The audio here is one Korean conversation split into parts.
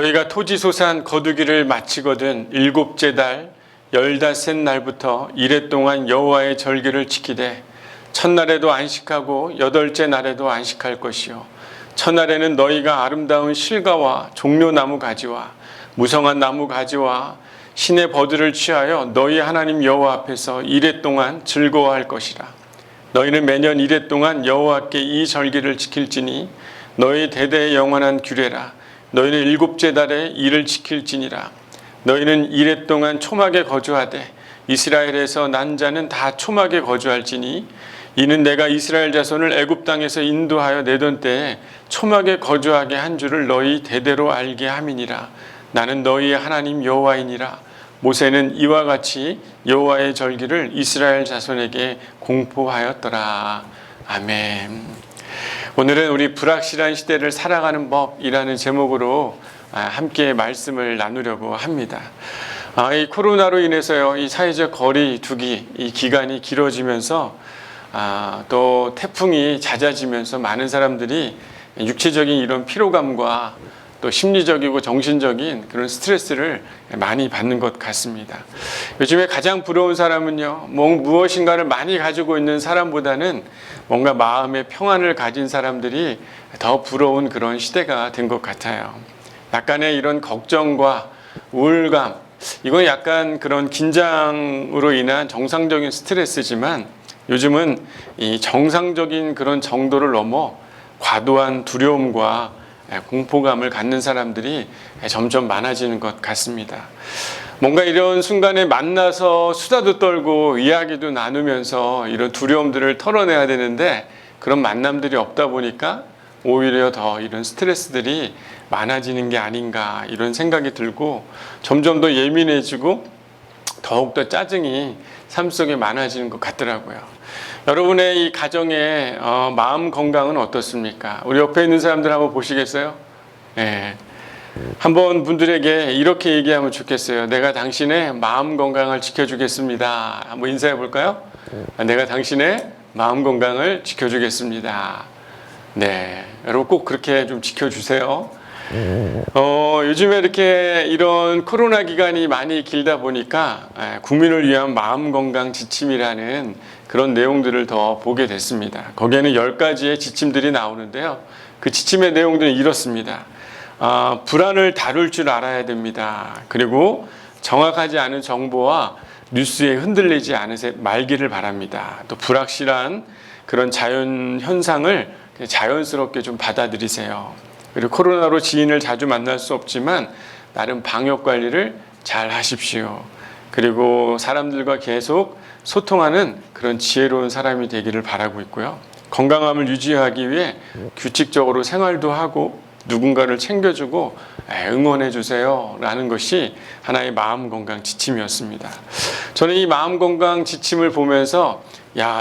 너희가 토지소산 거두기를 마치거든 일곱째 달 15날부터 이레 동안 여호와의 절기를 지키되 첫날에도 안식하고 여덟째 날에도 안식할 것이요 첫날에는 너희가 아름다운 실과와 종려나무 가지와 무성한 나무 가지와 신의 버들을 취하여 너희 하나님 여호와 앞에서 이레 동안 즐거워할 것이라. 너희는 매년 이레 동안 여호와께 이 절기를 지킬지니 너희 대대의 영원한 규례라. 너희는 일곱째 달에 이를 지킬지니라. 너희는 이레 동안 초막에 거주하되 이스라엘에서 난 자는 다 초막에 거주할지니 이는 내가 이스라엘 자손을 애굽 땅에서 인도하여 내던 때에 초막에 거주하게 한 줄을 너희 대대로 알게 함이니라. 나는 너희의 하나님 여호와이니라. 모세는 이와 같이 여호와의 절기를 이스라엘 자손에게 공포하였더라. 아멘. 오늘은 우리 불확실한 시대를 살아가는 법이라는 제목으로 함께 말씀을 나누려고 합니다. 이 코로나로 인해서요, 이 사회적 거리 두기 이 기간이 길어지면서 또 태풍이 잦아지면서 많은 사람들이 육체적인 이런 피로감과 또 심리적이고 정신적인 그런 스트레스를 많이 받는 것 같습니다. 요즘에 가장 부러운 사람은요, 무엇인가를 많이 가지고 있는 사람보다는 뭔가 마음의 평안을 가진 사람들이 더 부러운 그런 시대가 된 것 같아요. 약간의 이런 걱정과 우울감, 이건 약간 그런 긴장으로 인한 정상적인 스트레스지만 요즘은 이 정상적인 그런 정도를 넘어 과도한 두려움과 공포감을 갖는 사람들이 점점 많아지는 것 같습니다. 뭔가 이런 순간에 만나서 수다도 떨고 이야기도 나누면서 이런 두려움들을 털어내야 되는데 그런 만남들이 없다 보니까 오히려 더 이런 스트레스들이 많아지는 게 아닌가 이런 생각이 들고 점점 더 예민해지고 더욱더 짜증이 삶 속에 많아지는 것 같더라고요. 여러분의 이 가정의 마음 건강은 어떻습니까? 우리 옆에 있는 사람들 한번 보시겠어요? 네. 한번 분들에게 이렇게 얘기하면 좋겠어요. 내가 당신의 마음 건강을 지켜주겠습니다. 한번 인사해 볼까요? 내가 당신의 마음 건강을 지켜주겠습니다. 네, 여러분 꼭 그렇게 좀 지켜주세요. 요즘에 이렇게 이런 코로나 기간이 많이 길다 보니까 국민을 위한 마음 건강 지침이라는 그런 내용들을 더 보게 됐습니다. 거기에는 10가지의 지침들이 나오는데요. 그 지침의 내용들은 이렇습니다. 불안을 다룰 줄 알아야 됩니다. 그리고 정확하지 않은 정보와 뉴스에 흔들리지 말기를 바랍니다. 또 불확실한 그런 자연 현상을 자연스럽게 좀 받아들이세요. 그리고 코로나로 지인을 자주 만날 수 없지만 나름 방역 관리를 잘 하십시오. 그리고 사람들과 계속 소통하는 그런 지혜로운 사람이 되기를 바라고 있고요. 건강함을 유지하기 위해 규칙적으로 생활도 하고 누군가를 챙겨주고 응원해 주세요 라는 것이 하나의 마음 건강 지침이었습니다. 저는 이 마음 건강 지침을 보면서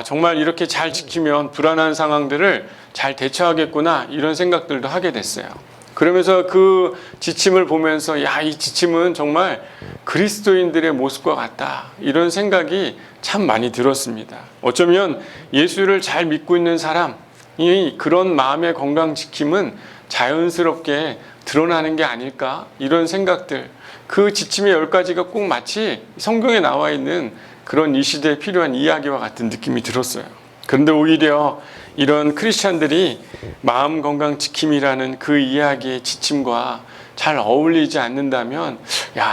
정말 이렇게 잘 지키면 불안한 상황들을 잘 대처하겠구나 이런 생각들도 하게 됐어요. 그러면서 그 지침을 보면서 이 지침은 정말 그리스도인들의 모습과 같다 이런 생각이 참 많이 들었습니다. 어쩌면 예수를 잘 믿고 있는 사람이 그런 마음의 건강 지킴은 자연스럽게 드러나는 게 아닐까 이런 생각들, 그 지침의 10가지가 꼭 마치 성경에 나와 있는 그런 이 시대에 필요한 이야기와 같은 느낌이 들었어요. 그런데 오히려 이런 크리스찬들이 마음 건강 지킴이라는 그 이야기의 지침과 잘 어울리지 않는다면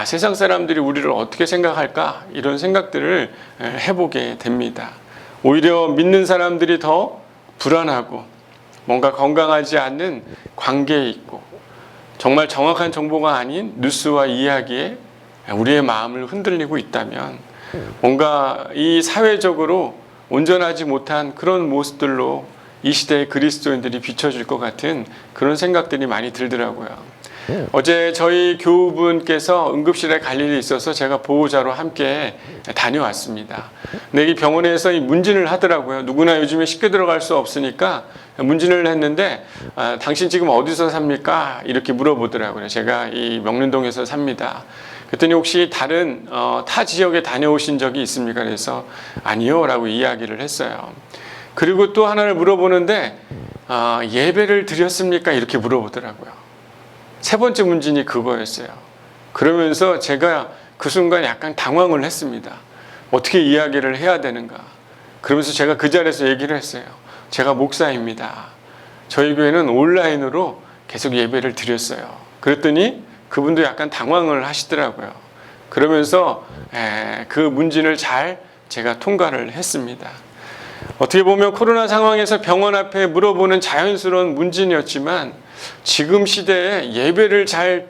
세상 사람들이 우리를 어떻게 생각할까 이런 생각들을 해보게 됩니다. 오히려 믿는 사람들이 더 불안하고 뭔가 건강하지 않는 관계에 있고 정말 정확한 정보가 아닌 뉴스와 이야기에 우리의 마음을 흔들리고 있다면 뭔가 이 사회적으로 온전하지 못한 그런 모습들로 이 시대의 그리스도인들이 비춰질 것 같은 그런 생각들이 많이 들더라고요. 어제 저희 교우분께서 응급실에 갈 일이 있어서 제가 보호자로 함께 다녀왔습니다. 근데 이 병원에서 문진을 하더라고요. 누구나 요즘에 쉽게 들어갈 수 없으니까 문진을 했는데 당신 지금 어디서 삽니까? 이렇게 물어보더라고요. 제가 이 명륜동에서 삽니다. 그랬더니 혹시 다른 타 지역에 다녀오신 적이 있습니까? 그래서 아니요 라고 이야기를 했어요. 그리고 또 하나를 물어보는데 예배를 드렸습니까? 이렇게 물어보더라고요. 세 번째 문진이 그거였어요. 그러면서 제가 그 순간 약간 당황을 했습니다. 어떻게 이야기를 해야 되는가. 그러면서 제가 그 자리에서 얘기를 했어요. 제가 목사입니다. 저희 교회는 온라인으로 계속 예배를 드렸어요. 그랬더니 그분도 약간 당황을 하시더라고요. 그러면서 그 문진을 잘 제가 통과를 했습니다. 어떻게 보면 코로나 상황에서 병원 앞에 물어보는 자연스러운 문진이었지만 지금 시대에 예배를 잘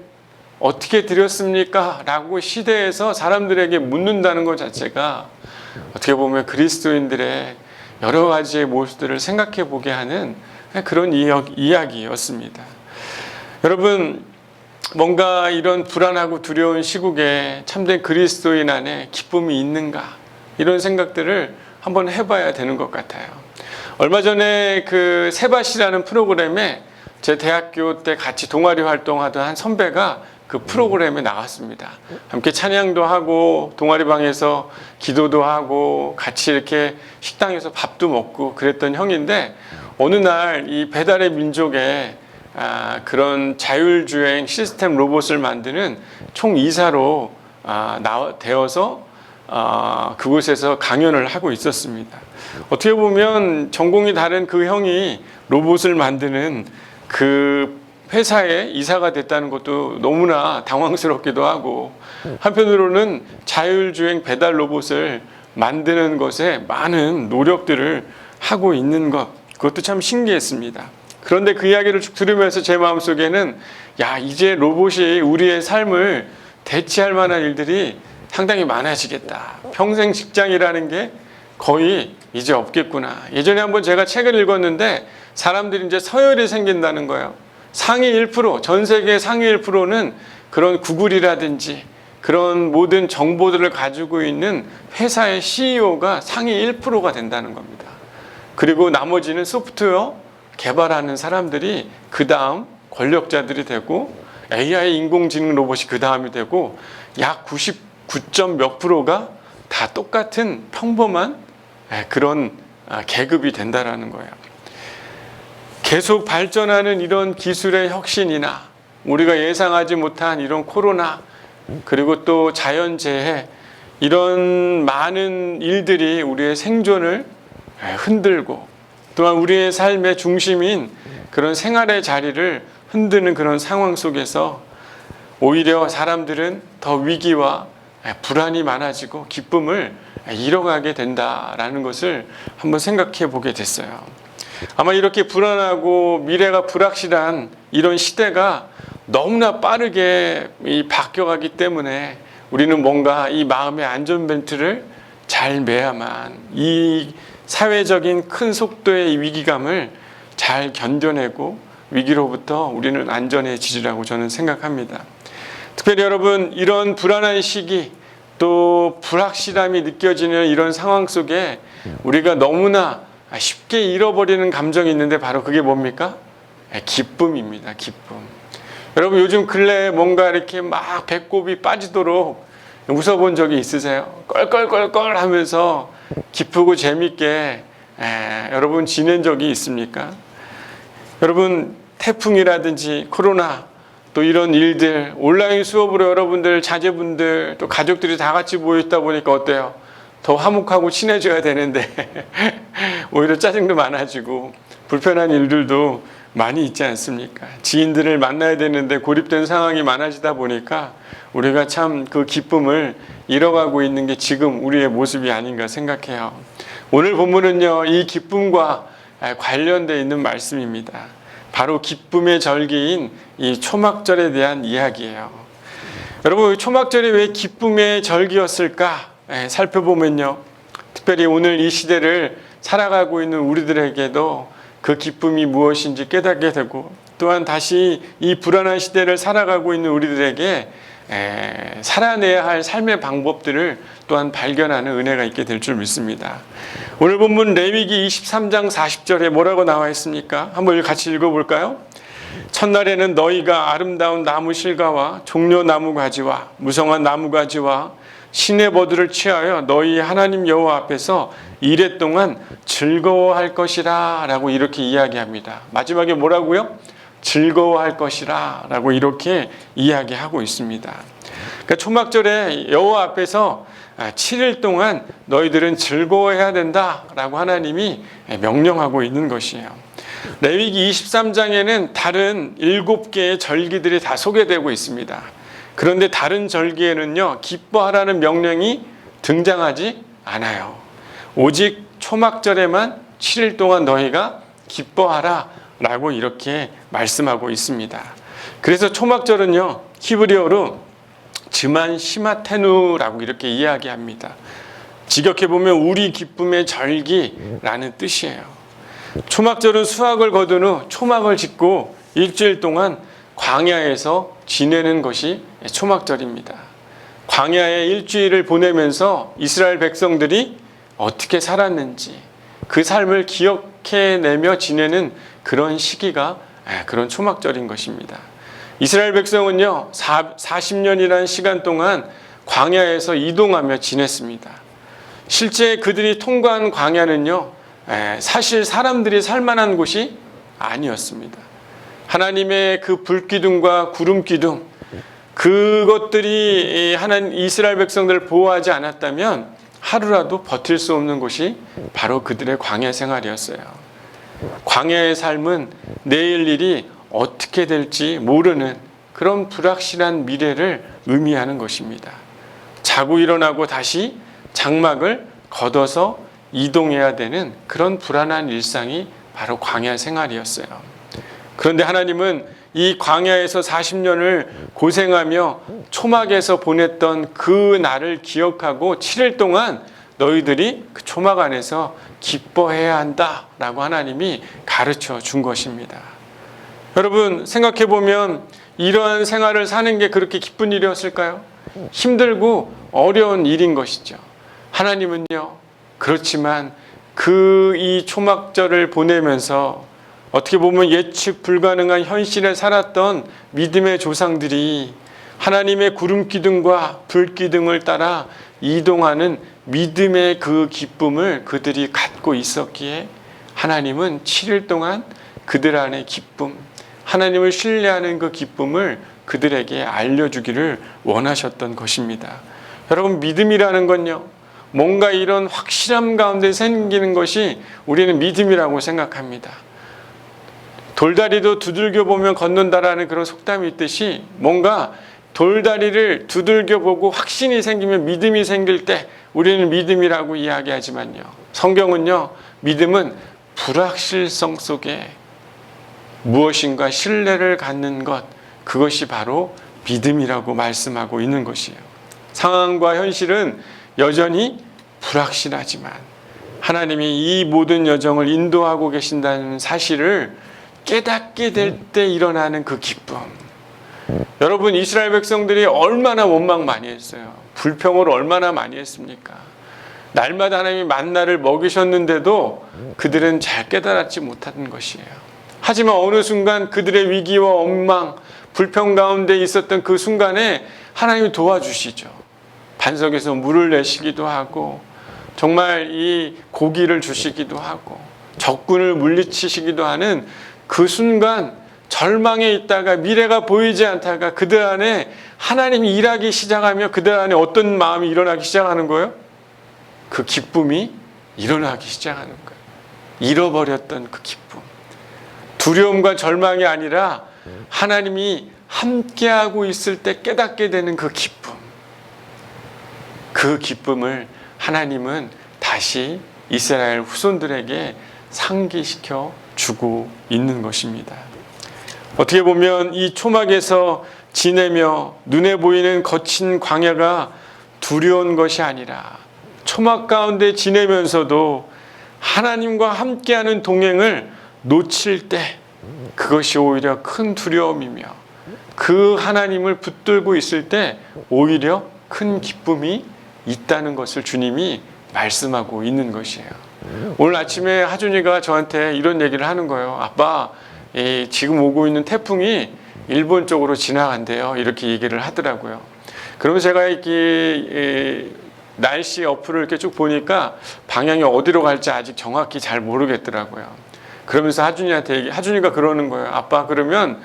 어떻게 드렸습니까? 라고 시대에서 사람들에게 묻는다는 것 자체가 어떻게 보면 그리스도인들의 여러 가지의 모습들을 생각해 보게 하는 그런 이야기였습니다. 여러분, 뭔가 이런 불안하고 두려운 시국에 참된 그리스도인 안에 기쁨이 있는가? 이런 생각들을 한번 해봐야 되는 것 같아요. 얼마 전에 그 세바시라는 프로그램에 제 대학교 때 같이 동아리 활동하던 한 선배가 그 프로그램에 나왔습니다. 함께 찬양도 하고 동아리방에서 기도도 하고 같이 이렇게 식당에서 밥도 먹고 그랬던 형인데 어느 날 이 배달의 민족에 그런 자율주행 시스템 로봇을 만드는 총이사로 되어서 그곳에서 강연을 하고 있었습니다. 어떻게 보면 전공이 다른 그 형이 로봇을 만드는 그 회사에 이사가 됐다는 것도 너무나 당황스럽기도 하고 한편으로는 자율주행 배달 로봇을 만드는 것에 많은 노력들을 하고 있는 것, 그것도 참 신기했습니다. 그런데 그 이야기를 쭉 들으면서 제 마음속에는 이제 로봇이 우리의 삶을 대체할 만한 일들이 상당히 많아지겠다. 평생 직장이라는 게 거의 이제 없겠구나. 예전에 한번 제가 책을 읽었는데 사람들이 이제 서열이 생긴다는 거예요. 상위 1%, 전 세계 상위 1%는 그런 구글이라든지 그런 모든 정보들을 가지고 있는 회사의 CEO가 상위 1%가 된다는 겁니다. 그리고 나머지는 소프트웨어 개발하는 사람들이 그 다음 권력자들이 되고 AI 인공지능 로봇이 그 다음이 되고 약 99점 몇 %가 다 똑같은 평범한 그런 계급이 된다라는 거예요. 계속 발전하는 이런 기술의 혁신이나 우리가 예상하지 못한 이런 코로나 그리고 또 자연재해 이런 많은 일들이 우리의 생존을 흔들고 또한 우리의 삶의 중심인 그런 생활의 자리를 흔드는 그런 상황 속에서 오히려 사람들은 더 위기와 불안이 많아지고 기쁨을 잃어가게 된다라는 것을 한번 생각해 보게 됐어요. 아마 이렇게 불안하고 미래가 불확실한 이런 시대가 너무나 빠르게 바뀌어가기 때문에 우리는 뭔가 이 마음의 안전벨트를 잘 매야만 이 사회적인 큰 속도의 위기감을 잘 견뎌내고 위기로부터 우리는 안전해지리라고 저는 생각합니다. 특별히 여러분, 이런 불안한 시기 또 불확실함이 느껴지는 이런 상황 속에 우리가 너무나 쉽게 잃어버리는 감정이 있는데 바로 그게 뭡니까? 기쁨입니다. 기쁨. 여러분, 요즘 근래에 뭔가 이렇게 막 배꼽이 빠지도록 웃어본 적이 있으세요? 껄껄껄껄 하면서 기쁘고 재밌게 여러분 지낸 적이 있습니까? 여러분, 태풍이라든지 코로나 또 이런 일들, 온라인 수업으로 여러분들 자제분들 또 가족들이 다 같이 모여있다 보니까 어때요? 더 화목하고 친해져야 되는데 오히려 짜증도 많아지고 불편한 일들도 많이 있지 않습니까? 지인들을 만나야 되는데 고립된 상황이 많아지다 보니까 우리가 참 그 기쁨을 잃어가고 있는 게 지금 우리의 모습이 아닌가 생각해요. 오늘 본문은요, 이 기쁨과 관련되어 있는 말씀입니다. 바로 기쁨의 절기인 이 초막절에 대한 이야기예요. 여러분, 초막절이 왜 기쁨의 절기였을까? 살펴보면요, 특별히 오늘 이 시대를 살아가고 있는 우리들에게도 그 기쁨이 무엇인지 깨닫게 되고 또한 다시 이 불안한 시대를 살아가고 있는 우리들에게 살아내야 할 삶의 방법들을 또한 발견하는 은혜가 있게 될 줄 믿습니다. 오늘 본문 레위기 23장 40절에 뭐라고 나와 있습니까? 한번 같이 읽어볼까요? 첫날에는 너희가 아름다운 나무 실과와 종려나무 가지와 무성한 나무 가지와 신의 버들을 취하여 너희 하나님 여호와 앞에서 이레 동안 즐거워할 것이라 라고 이렇게 이야기합니다. 마지막에 뭐라고요? 즐거워할 것이라 라고 이렇게 이야기하고 있습니다. 그러니까 초막절에 여호와 앞에서 7일 동안 너희들은 즐거워해야 된다라고 하나님이 명령하고 있는 것이에요. 레위기 23장에는 다른 7개의 절기들이 다 소개되고 있습니다. 그런데 다른 절기에는요, 기뻐하라는 명령이 등장하지 않아요. 오직 초막절에만 7일 동안 너희가 기뻐하라 라고 이렇게 말씀하고 있습니다. 그래서 초막절은요, 히브리어로 즈만 시마테누라고 이렇게 이야기합니다. 직역해보면 우리 기쁨의 절기라는 뜻이에요. 초막절은 수확을 거둔 후 초막을 짓고 일주일 동안 광야에서 지내는 것이 초막절입니다. 광야에 일주일을 보내면서 이스라엘 백성들이 어떻게 살았는지 그 삶을 기억해내며 지내는 그런 시기가 그런 초막절인 것입니다. 이스라엘 백성은요, 40년이라는 시간 동안 광야에서 이동하며 지냈습니다. 실제 그들이 통과한 광야는요, 사실 사람들이 살만한 곳이 아니었습니다. 하나님의 그 불기둥과 구름기둥, 그것들이 이스라엘 백성들을 보호하지 않았다면 하루라도 버틸 수 없는 곳이 바로 그들의 광야 생활이었어요. 광야의 삶은 내일 일이 어떻게 될지 모르는 그런 불확실한 미래를 의미하는 것입니다. 자고 일어나고 다시 장막을 걷어서 이동해야 되는 그런 불안한 일상이 바로 광야 생활이었어요. 그런데 하나님은 이 광야에서 40년을 고생하며 초막에서 보냈던 그 날을 기억하고 7일 동안 너희들이 그 초막 안에서 기뻐해야 한다라고 하나님이 가르쳐 준 것입니다. 여러분, 생각해 보면 이러한 생활을 사는 게 그렇게 기쁜 일이었을까요? 힘들고 어려운 일인 것이죠. 하나님은요, 그렇지만 이 초막절을 보내면서 어떻게 보면 예측 불가능한 현실에 살았던 믿음의 조상들이 하나님의 구름기둥과 불기둥을 따라 이동하는 믿음의 그 기쁨을 그들이 갖고 있었기에 하나님은 7일 동안 그들 안의 기쁨, 하나님을 신뢰하는 그 기쁨을 그들에게 알려주기를 원하셨던 것입니다. 여러분, 믿음이라는 건요, 뭔가 이런 확실함 가운데 생기는 것이 우리는 믿음이라고 생각합니다. 돌다리도 두들겨 보면 걷는다라는 그런 속담이 있듯이 뭔가 돌다리를 두들겨 보고 확신이 생기면 믿음이 생길 때 우리는 믿음이라고 이야기하지만요, 성경은요, 믿음은 불확실성 속에 무엇인가 신뢰를 갖는 것, 그것이 바로 믿음이라고 말씀하고 있는 것이에요. 상황과 현실은 여전히 불확실하지만 하나님이 이 모든 여정을 인도하고 계신다는 사실을 깨닫게 될 때 일어나는 그 기쁨. 여러분, 이스라엘 백성들이 얼마나 원망 많이 했어요. 불평을 얼마나 많이 했습니까? 날마다 하나님이 만나를 먹이셨는데도 그들은 잘 깨달았지 못하는 것이에요. 하지만 어느 순간 그들의 위기와 원망, 불평 가운데 있었던 그 순간에 하나님이 도와주시죠. 반석에서 물을 내시기도 하고 정말 이 고기를 주시기도 하고 적군을 물리치시기도 하는 그 순간, 절망에 있다가 미래가 보이지 않다가 그들 안에 하나님이 일하기 시작하며 그들 안에 어떤 마음이 일어나기 시작하는 거예요? 그 기쁨이 일어나기 시작하는 거예요. 잃어버렸던 그 기쁨. 두려움과 절망이 아니라 하나님이 함께하고 있을 때 깨닫게 되는 그 기쁨. 그 기쁨을 하나님은 다시 이스라엘 후손들에게 상기시켜 주고 있는 것입니다. 어떻게 보면 이 초막에서 지내며 눈에 보이는 거친 광야가 두려운 것이 아니라 초막 가운데 지내면서도 하나님과 함께하는 동행을 놓칠 때 그것이 오히려 큰 두려움이며 그 하나님을 붙들고 있을 때 오히려 큰 기쁨이 있다는 것을 주님이 말씀하고 있는 것이에요. 오늘 아침에 하준이가 저한테 이런 얘기를 하는 거예요. 아빠, 지금 오고 있는 태풍이 일본 쪽으로 지나간대요. 이렇게 얘기를 하더라고요. 그러면서 제가 날씨 어플을 이렇게 쭉 보니까 방향이 어디로 갈지 아직 정확히 잘 모르겠더라고요. 그러면서 하준이가 그러는 거예요. 아빠, 그러면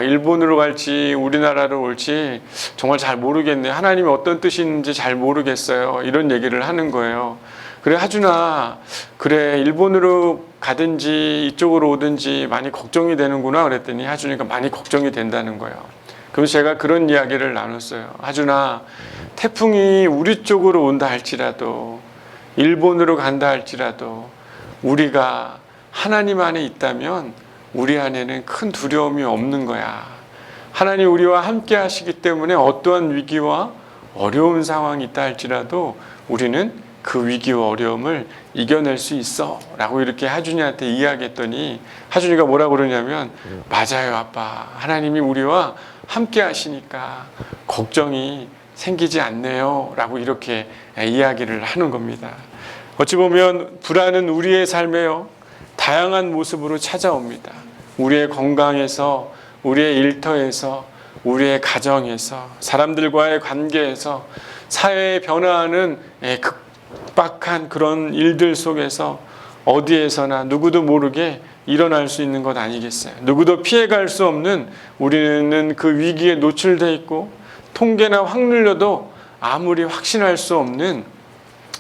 일본으로 갈지 우리나라로 올지 정말 잘 모르겠네. 하나님이 어떤 뜻인지 잘 모르겠어요. 이런 얘기를 하는 거예요. 그래, 하준아, 그래, 일본으로 가든지 이쪽으로 오든지 많이 걱정이 되는구나. 그랬더니 하준이가 많이 걱정이 된다는 거예요. 그래서 제가 그런 이야기를 나눴어요. 하준아, 태풍이 우리 쪽으로 온다 할지라도, 일본으로 간다 할지라도 우리가 하나님 안에 있다면 우리 안에는 큰 두려움이 없는 거야. 하나님 우리와 함께 하시기 때문에 어떠한 위기와 어려운 상황이 있다 할지라도 우리는 그 위기와 어려움을 이겨낼 수 있어 라고 이렇게 하준이한테 이야기했더니 하준이가 뭐라고 그러냐면, 맞아요 아빠, 하나님이 우리와 함께 하시니까 걱정이 생기지 않네요 라고 이렇게 이야기를 하는 겁니다. 어찌 보면 불안은 우리의 삶에요, 다양한 모습으로 찾아옵니다. 우리의 건강에서, 우리의 일터에서, 우리의 가정에서, 사람들과의 관계에서, 사회의 변화하는 급박한 그런 일들 속에서 어디에서나 누구도 모르게 일어날 수 있는 것 아니겠어요? 누구도 피해갈 수 없는, 우리는 그 위기에 노출되어 있고 통계나 확률로도 아무리 확신할 수 없는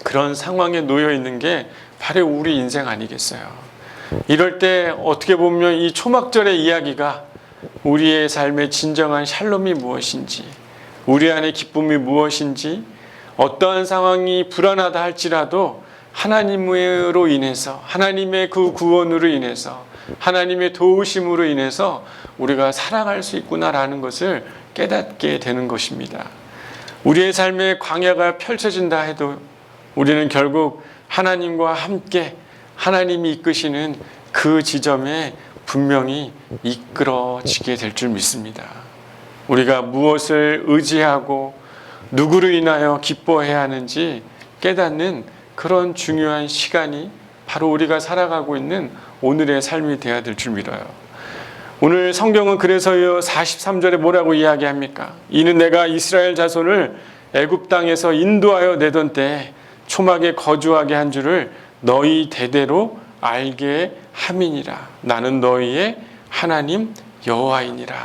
그런 상황에 놓여 있는 게 바로 우리 인생 아니겠어요? 이럴 때 어떻게 보면 이 초막절의 이야기가 우리의 삶의 진정한 샬롬이 무엇인지, 우리 안의 기쁨이 무엇인지, 어떠한 상황이 불안하다 할지라도 하나님으로 인해서, 하나님의 그 구원으로 인해서, 하나님의 도우심으로 인해서 우리가 살아갈 수 있구나라는 것을 깨닫게 되는 것입니다. 우리의 삶의 광야가 펼쳐진다 해도 우리는 결국 하나님과 함께 하나님이 이끄시는 그 지점에 분명히 이끌어지게 될 줄 믿습니다. 우리가 무엇을 의지하고 누구로 인하여 기뻐해야 하는지 깨닫는 그런 중요한 시간이 바로 우리가 살아가고 있는 오늘의 삶이 되어야 될 줄 믿어요. 오늘 성경은 그래서요 43절에 뭐라고 이야기합니까? 이는 내가 이스라엘 자손을 애굽 땅에서 인도하여 내던 때에 초막에 거주하게 한 줄을 너희 대대로 알게 함이니라. 나는 너희의 하나님 여호와이니라.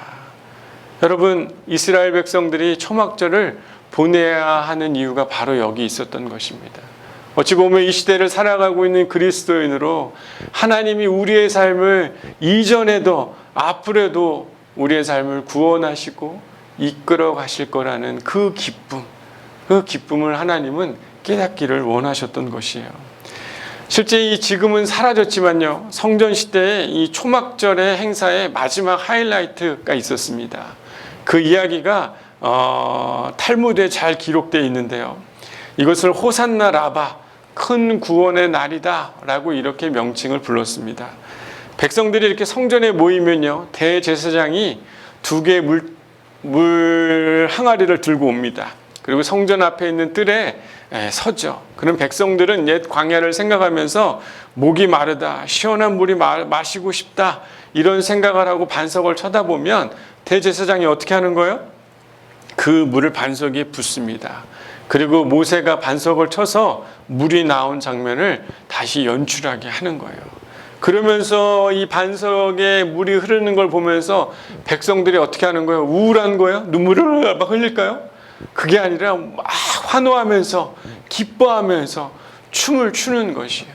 여러분, 이스라엘 백성들이 초막절을 보내야 하는 이유가 바로 여기 있었던 것입니다. 어찌 보면 이 시대를 살아가고 있는 그리스도인으로 하나님이 우리의 삶을 이전에도 앞으로도 우리의 삶을 구원하시고 이끌어 가실 거라는 그 기쁨을 하나님은 깨닫기를 원하셨던 것이에요. 실제 지금은 사라졌지만요, 성전 시대에 이 초막절의 행사의 마지막 하이라이트가 있었습니다. 그 이야기가 탈무드에 잘 기록되어 있는데요, 이것을 호산나 라바, 큰 구원의 날이다 라고 이렇게 명칭을 불렀습니다. 백성들이 이렇게 성전에 모이면요, 대제사장이 2개의 물 항아리를 들고 옵니다. 그리고 성전 앞에 있는 뜰에 서죠. 그럼 백성들은 옛 광야를 생각하면서 목이 마르다, 시원한 물이 마시고 싶다, 이런 생각을 하고 반석을 쳐다보면 대제사장이 어떻게 하는 거예요? 그 물을 반석에 붓습니다. 그리고 모세가 반석을 쳐서 물이 나온 장면을 다시 연출하게 하는 거예요. 그러면서 이 반석에 물이 흐르는 걸 보면서 백성들이 어떻게 하는 거예요? 우울한 거예요? 눈물을 막 흘릴까요? 그게 아니라 막 환호하면서 기뻐하면서 춤을 추는 것이에요.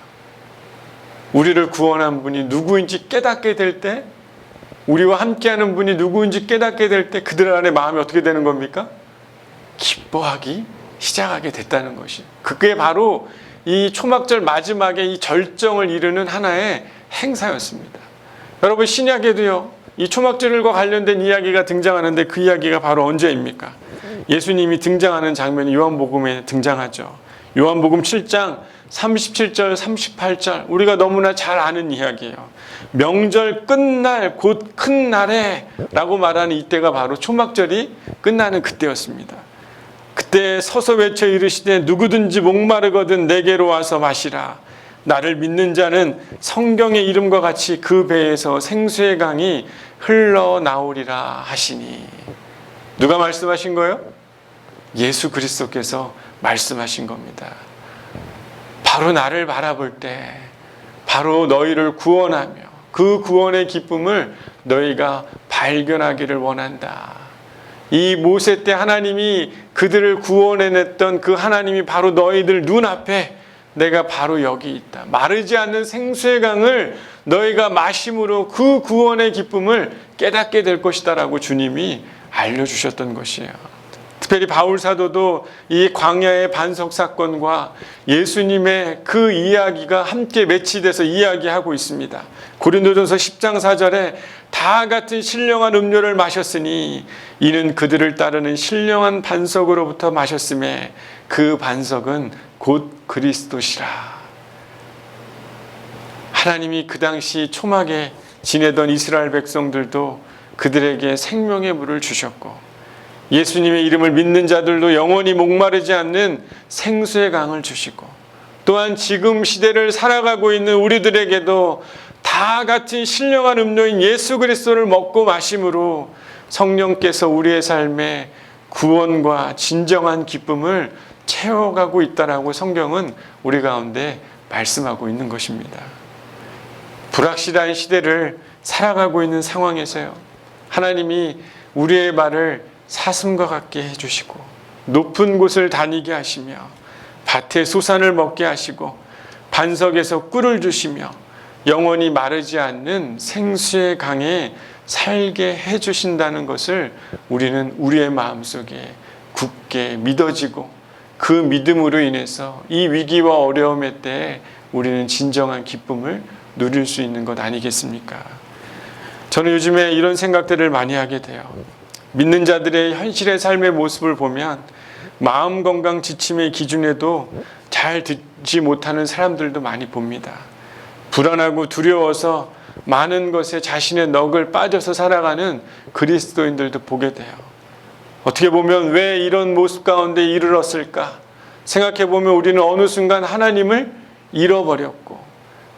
우리를 구원한 분이 누구인지 깨닫게 될 때, 우리와 함께하는 분이 누구인지 깨닫게 될 때 그들 안에 마음이 어떻게 되는 겁니까? 기뻐하기 시작하게 됐다는 것이. 그게 바로 이 초막절 마지막에 이 절정을 이루는 하나의 행사였습니다. 여러분, 신약에도요, 이 초막절과 관련된 이야기가 등장하는데 그 이야기가 바로 언제입니까? 예수님이 등장하는 장면이 요한복음에 등장하죠. 요한복음 7장 37절 38절, 우리가 너무나 잘 아는 이야기예요. 명절 끝날 곧 큰 날에 라고 말하는 이때가 바로 초막절이 끝나는 그때였습니다. 그때 서서 외쳐 이르시되 누구든지 목마르거든 내게로 와서 마시라. 나를 믿는 자는 성경의 이름과 같이 그 배에서 생수의 강이 흘러나오리라 하시니. 누가 말씀하신 거예요? 예수 그리스도께서 말씀하신 겁니다. 바로 나를 바라볼 때, 바로 너희를 구원하며 그 구원의 기쁨을 너희가 발견하기를 원한다. 이 모세 때 하나님이 그들을 구원해냈던 그 하나님이 바로 너희들 눈앞에 내가 바로 여기 있다. 마르지 않는 생수의 강을 너희가 마심으로 그 구원의 기쁨을 깨닫게 될 것이다 라고 주님이 알려주셨던 것이에요. 특별히 바울 사도도 이 광야의 반석 사건과 예수님의 그 이야기가 함께 매치돼서 이야기하고 있습니다. 고린도전서 10장 4절에 다 같은 신령한 음료를 마셨으니 이는 그들을 따르는 신령한 반석으로부터 마셨음에 그 반석은 곧 그리스도시라. 하나님이 그 당시 초막에 지내던 이스라엘 백성들도 그들에게 생명의 물을 주셨고 예수님의 이름을 믿는 자들도 영원히 목마르지 않는 생수의 강을 주시고 또한 지금 시대를 살아가고 있는 우리들에게도 다 같은 신령한 음료인 예수 그리스도를 먹고 마심으로 성령께서 우리의 삶에 구원과 진정한 기쁨을 채워가고 있다라고 성경은 우리 가운데 말씀하고 있는 것입니다. 불확실한 시대를 살아가고 있는 상황에서요, 하나님이 우리의 발을 사슴과 같게 해주시고 높은 곳을 다니게 하시며 밭에 소산을 먹게 하시고 반석에서 꿀을 주시며 영원히 마르지 않는 생수의 강에 살게 해주신다는 것을 우리는 우리의 마음속에 굳게 믿어지고 그 믿음으로 인해서 이 위기와 어려움의 때에 우리는 진정한 기쁨을 누릴 수 있는 것 아니겠습니까? 저는 요즘에 이런 생각들을 많이 하게 돼요. 믿는 자들의 현실의 삶의 모습을 보면 마음 건강 지침의 기준에도 잘 듣지 못하는 사람들도 많이 봅니다. 불안하고 두려워서 많은 것에 자신의 넋을 빠져서 살아가는 그리스도인들도 보게 돼요. 어떻게 보면 왜 이런 모습 가운데 이르렀을까? 생각해 보면 우리는 어느 순간 하나님을 잃어버렸고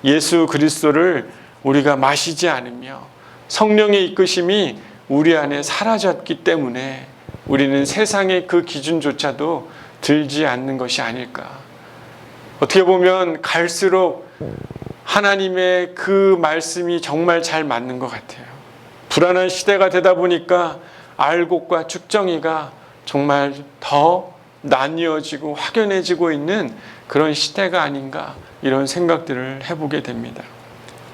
예수 그리스도를 우리가 마시지 않으며 성령의 이끄심이 우리 안에 사라졌기 때문에 우리는 세상의 그 기준조차도 들지 않는 것이 아닐까. 어떻게 보면 갈수록 하나님의 그 말씀이 정말 잘 맞는 것 같아요. 불안한 시대가 되다 보니까 알곡과 측정이가 정말 더 나뉘어지고 확연해지고 있는 그런 시대가 아닌가, 이런 생각들을 해보게 됩니다.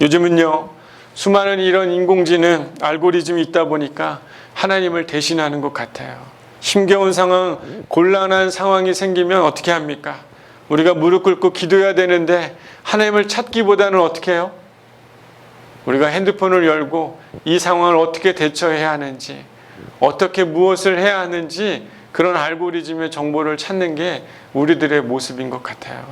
요즘은요, 수많은 이런 인공지능 알고리즘이 있다 보니까 하나님을 대신하는 것 같아요. 힘겨운 상황, 곤란한 상황이 생기면 어떻게 합니까? 우리가 무릎 꿇고 기도해야 되는데 하나님을 찾기보다는 어떻게 해요? 우리가 핸드폰을 열고 이 상황을 어떻게 대처해야 하는지, 어떻게 무엇을 해야 하는지 그런 알고리즘의 정보를 찾는 게 우리들의 모습인 것 같아요.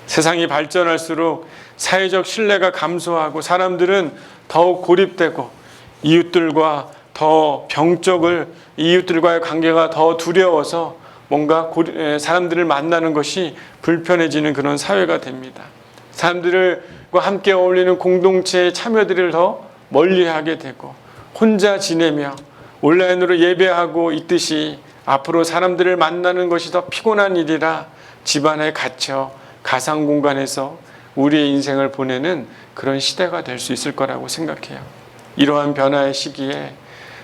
세상이 발전할수록 사회적 신뢰가 감소하고 사람들은 더욱 고립되고 이웃들과 더 병적을, 이웃들과의 관계가 더 두려워서 뭔가 사람들을 만나는 것이 불편해지는 그런 사회가 됩니다. 사람들과 함께 어울리는 공동체의 참여들을 더 멀리하게 되고 혼자 지내며 온라인으로 예배하고 있듯이 앞으로 사람들을 만나는 것이 더 피곤한 일이라 집안에 갇혀 가상 공간에서 우리의 인생을 보내는 그런 시대가 될 수 있을 거라고 생각해요. 이러한 변화의 시기에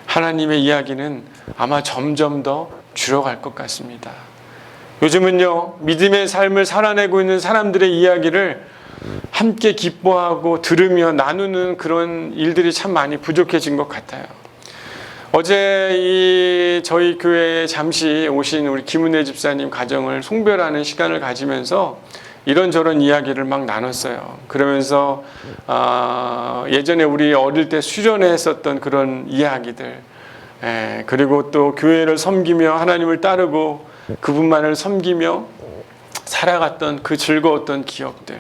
하나님의 이야기는 아마 점점 더 줄어갈 것 같습니다. 요즘은요, 믿음의 삶을 살아내고 있는 사람들의 이야기를 함께 기뻐하고 들으며 나누는 그런 일들이 참 많이 부족해진 것 같아요. 어제 저희 교회에 잠시 오신 우리 김은혜 집사님 가정을 송별하는 시간을 가지면서 이런저런 이야기를 막 나눴어요. 그러면서 예전에 우리 어릴 때 수련회 했었던 그런 이야기들, 그리고 또 교회를 섬기며 하나님을 따르고 그분만을 섬기며 살아갔던 그 즐거웠던 기억들,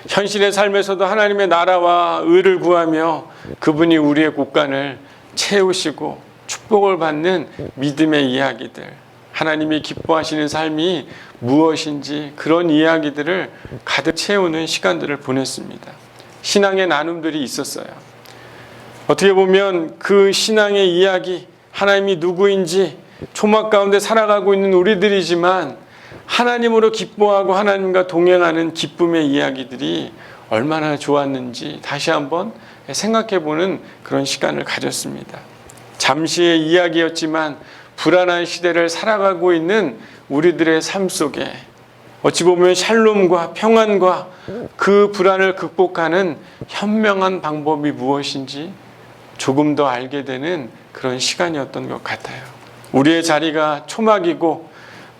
현실의 삶에서도 하나님의 나라와 의를 구하며 그분이 우리의 곳간을 채우시고 축복을 받는 믿음의 이야기들, 하나님이 기뻐하시는 삶이 무엇인지 그런 이야기들을 가득 채우는 시간들을 보냈습니다. 신앙의 나눔들이 있었어요. 어떻게 보면 그 신앙의 이야기, 하나님이 누구인지 초막 가운데 살아가고 있는 우리들이지만 하나님으로 기뻐하고 하나님과 동행하는 기쁨의 이야기들이 얼마나 좋았는지 다시 한번 생각해보는 그런 시간을 가졌습니다. 잠시의 이야기였지만 불안한 시대를 살아가고 있는 우리들의 삶 속에 어찌 보면 샬롬과 평안과 그 불안을 극복하는 현명한 방법이 무엇인지 조금 더 알게 되는 그런 시간이었던 것 같아요. 우리의 자리가 초막이고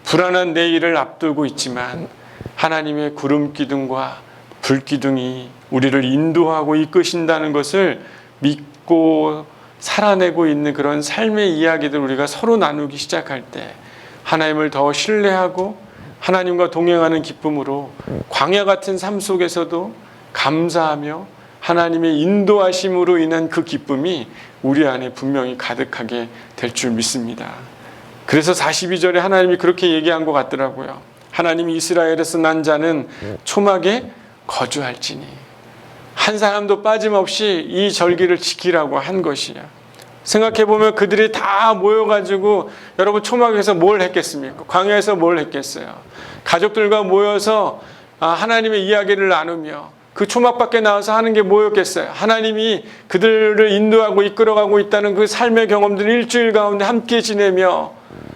불안한 내일을 앞두고 있지만 하나님의 구름 기둥과 불 기둥이 우리를 인도하고 이끄신다는 것을 믿고 살아내고 있는 그런 삶의 이야기들 우리가 서로 나누기 시작할 때 하나님을 더 신뢰하고 하나님과 동행하는 기쁨으로 광야 같은 삶 속에서도 감사하며 하나님의 인도하심으로 인한 그 기쁨이 우리 안에 분명히 가득하게 될 줄 믿습니다. 그래서 42절에 하나님이 그렇게 얘기한 것 같더라고요. 하나님이 이스라엘에서 난 자는 초막에 거주할지니 한 사람도 빠짐없이 이 절기를 지키라고 한 것이야. 생각해보면 그들이 다 모여가지고 여러분 초막에서 뭘 했겠습니까? 광야에서 뭘 했겠어요? 가족들과 모여서 하나님의 이야기를 나누며 그 초막 밖에 나와서 하는 게 뭐였겠어요? 하나님이 그들을 인도하고 이끌어가고 있다는 그 삶의 경험들을 일주일 가운데 함께 지내며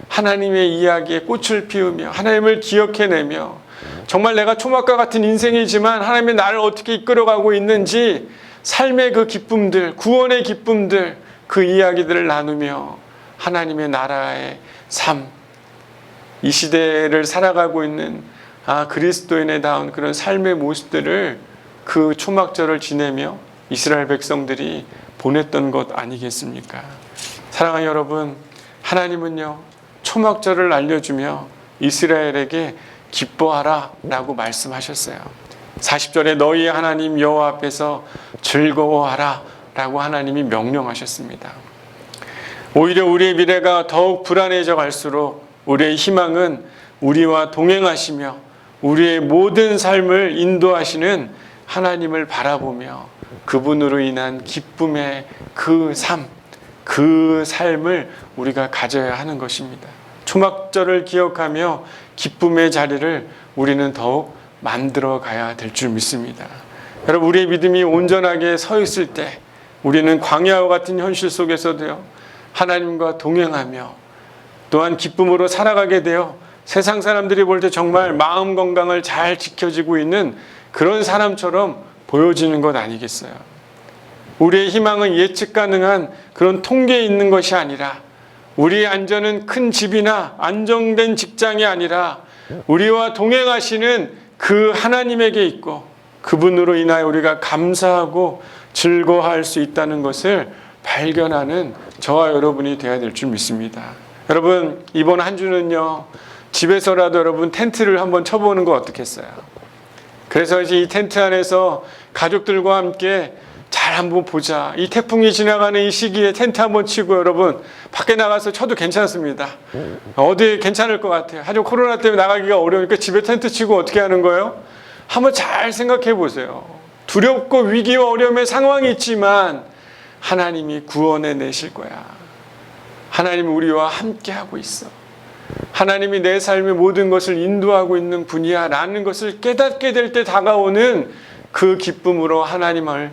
하나님의 이야기에 꽃을 피우며 하나님을 기억해내며 정말 내가 초막과 같은 인생이지만 하나님이 나를 어떻게 이끌어가고 있는지 삶의 그 기쁨들, 구원의 기쁨들, 그 이야기들을 나누며 하나님의 나라의 삶, 이 시대를 살아가고 있는 그리스도인에다운 그런 삶의 모습들을 그 초막절을 지내며 이스라엘 백성들이 보냈던 것 아니겠습니까? 사랑하는 여러분, 하나님은요 초막절을 알려주며 이스라엘에게 기뻐하라 라고 말씀하셨어요. 40절에 너희의 하나님 여호와 앞에서 즐거워하라 라고 하나님이 명령하셨습니다. 오히려 우리의 미래가 더욱 불안해져 갈수록 우리의 희망은 우리와 동행하시며 우리의 모든 삶을 인도하시는 하나님을 바라보며 그분으로 인한 기쁨의 그 삶, 그 삶을 우리가 가져야 하는 것입니다. 초막절을 기억하며 기쁨의 자리를 우리는 더욱 만들어 가야 될 줄 믿습니다. 여러분, 우리의 믿음이 온전하게 서 있을 때 우리는 광야와 같은 현실 속에서도요 하나님과 동행하며 또한 기쁨으로 살아가게 되어 세상 사람들이 볼 때 정말 마음 건강을 잘 지켜지고 있는 그런 사람처럼 보여지는 것 아니겠어요? 우리의 희망은 예측 가능한 그런 통계에 있는 것이 아니라 우리의 안전은 큰 집이나 안정된 직장이 아니라 우리와 동행하시는 그 하나님에게 있고 그분으로 인하여 우리가 감사하고 즐거워할 수 있다는 것을 발견하는 저와 여러분이 되어야 될 줄 믿습니다. 여러분, 이번 한 주는요 집에서라도 여러분 텐트를 한번 쳐보는 거 어떻겠어요? 그래서 이제 이 텐트 안에서 가족들과 함께 잘 한번 보자. 이 태풍이 지나가는 이 시기에 텐트 한번 치고 여러분 밖에 나가서 쳐도 괜찮습니다. 어디 괜찮을 것 같아요. 하지만 코로나 때문에 나가기가 어려우니까 집에 텐트 치고 어떻게 하는 거예요? 한번 잘 생각해 보세요. 두렵고 위기와 어려움의 상황이 있지만 하나님이 구원해 내실 거야. 하나님이 우리와 함께 하고 있어. 하나님이 내 삶의 모든 것을 인도하고 있는 분이야 라는 것을 깨닫게 될 때 다가오는 그 기쁨으로 하나님을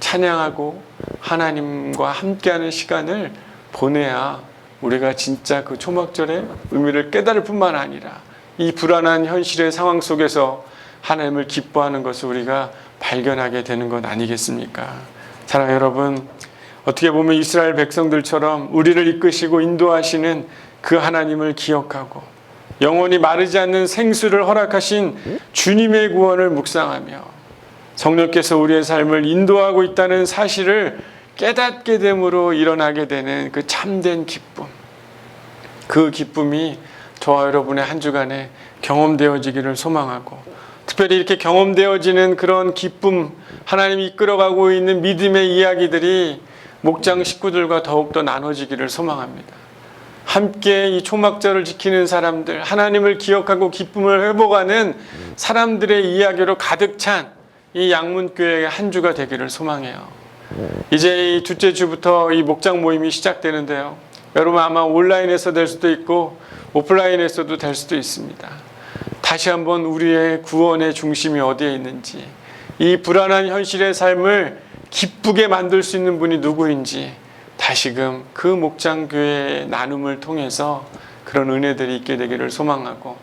찬양하고 하나님과 함께하는 시간을 보내야 우리가 진짜 그 초막절의 의미를 깨달을 뿐만 아니라 이 불안한 현실의 상황 속에서 하나님을 기뻐하는 것을 우리가 발견하게 되는 것 아니겠습니까? 사랑하는 여러분, 어떻게 보면 이스라엘 백성들처럼 우리를 이끄시고 인도하시는 그 하나님을 기억하고 영원히 마르지 않는 생수를 허락하신 주님의 구원을 묵상하며 성령께서 우리의 삶을 인도하고 있다는 사실을 깨닫게 됨으로 일어나게 되는 그 참된 기쁨, 그 기쁨이 저와 여러분의 한 주간에 경험되어지기를 소망하고 특별히 이렇게 경험되어지는 그런 기쁨, 하나님이 이끌어가고 있는 믿음의 이야기들이 목장 식구들과 더욱더 나눠지기를 소망합니다. 함께 이 초막절을 지키는 사람들, 하나님을 기억하고 기쁨을 회복하는 사람들의 이야기로 가득 찬 이 양문교회의 한 주가 되기를 소망해요. 이제 이 둘째 주부터 이 목장 모임이 시작되는데요. 여러분 아마 온라인에서 될 수도 있고 오프라인에서도 될 수도 있습니다. 다시 한번 우리의 구원의 중심이 어디에 있는지, 이 불안한 현실의 삶을 기쁘게 만들 수 있는 분이 누구인지 다시금 그 목장교회의 나눔을 통해서 그런 은혜들이 있게 되기를 소망하고,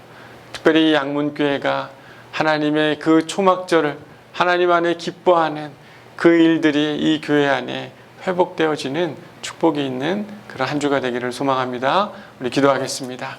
특별히 이 양문교회가 하나님의 그 초막절을 하나님 안에 기뻐하는 그 일들이 이 교회 안에 회복되어지는 축복이 있는 그런 한 주가 되기를 소망합니다. 우리 기도하겠습니다.